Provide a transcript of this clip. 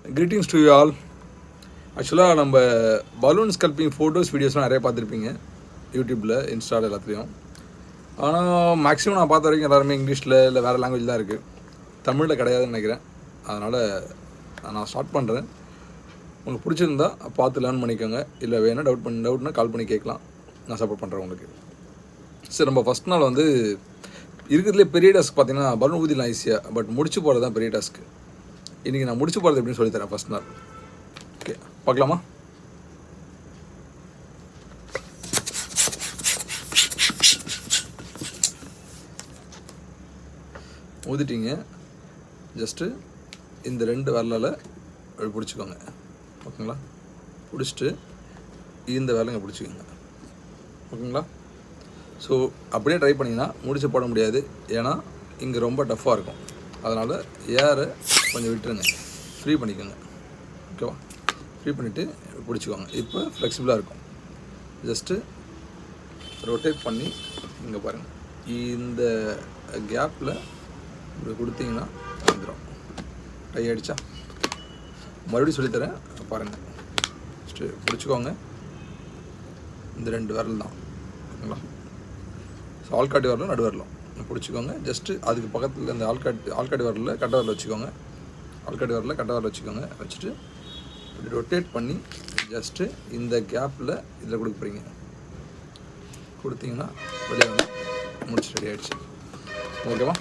Greetings to you all. ஆக்சுவலாக நம்ம balloon sculpting photos வீடியோஸ்லாம் நிறைய பார்த்துருப்பீங்க யூடியூப்பில், இன்ஸ்டாவில் எல்லாத்துலேயும். ஆனால் மேக்ஸிமம் நான் பார்த்த வரைக்கும் எல்லாருமே இங்கிலீஷில் இல்லை வேறு லாங்குவேஜ் தான் இருக்குது, தமிழில் கிடையாதுன்னு நினைக்கிறேன். அதனால் நான் ஸ்டார்ட் பண்ணுறேன். உங்களுக்கு பிடிச்சிருந்தா பார்த்து லேர்ன் பண்ணிக்கோங்க. இல்லை வேணால் டவுட்னா கால் பண்ணி கேட்கலாம், நான் சப்போர்ட் பண்ணுறேன் உங்களுக்கு. சரி, நம்ம ஃபஸ்ட் நாள் வந்து இருக்கிறதுலே பெரிய டாஸ்க் பார்த்தீங்கன்னா பலூன் ஊதிடலாம் ஈஸியாக, பட் முடிச்சு போகிறது தான் பெரிய டாஸ்க்கு. இன்றைக்கி நான் முடிச்சு போகிறது எப்படின்னு சொல்லித்தரேன் ஃபஸ்ட் நாள். ஓகே, பார்க்கலாமா? ஊதிட்டிங்க. ஜஸ்ட்டு இந்த 2 விரலால் அப்படி பிடிச்சிக்கோங்க. ஓகேங்களா? பிடிச்சிட்டு இந்த விரலுங்க பிடிச்சிக்கோங்க. ஓகேங்களா? ஸோ அப்படியே ட்ரை பண்ணிங்கன்னா முடிச்சு போட முடியாது, ஏன்னா இங்கே ரொம்ப டஃப்பாக இருக்கும். அதனால் ஏரை கொஞ்சம் விட்டுருங்க, ஃப்ரீ பண்ணிக்கோங்க. ஓகேவா? ஃப்ரீ பண்ணிவிட்டு பிடிச்சிக்கோங்க. இப்போ ஃப்ளெக்சிபிளாக இருக்கும். ஜஸ்ட்டு ரொட்டேட் பண்ணி இங்கே பாருங்கள், இந்த கேப்பில் இப்படி கொடுத்தீங்கன்னா வந்துடும். டை அடித்தா மறுபடியும் சொல்லித்தரேன் பாருங்கள். ஃபஸ்ட்டு பிடிச்சிக்கோங்க, இந்த 2 விரல் தான். ஓகேங்களா? ஸோ ஆள்காட்டி வரலும் நடு வரலும் பிடிச்சிக்கோங்க. ஜஸ்ட்டு அதுக்கு பக்கத்தில் இந்த ஆள்காட்டி வரலில் கட்டை வரல வச்சுக்கோங்க. ஆள்காட்டி வரலில் கட்டை வரல வச்சுக்கோங்க. வச்சுட்டு இப்படி ரொட்டேட் பண்ணி ஜஸ்ட்டு இந்த கேப்பில் இதில் கொடுக்க போகிறீங்க. கொடுத்தீங்கன்னா வெளியே வந்து முடிச்சு ரெடி ஆகிடுச்சு. ஓகேவா?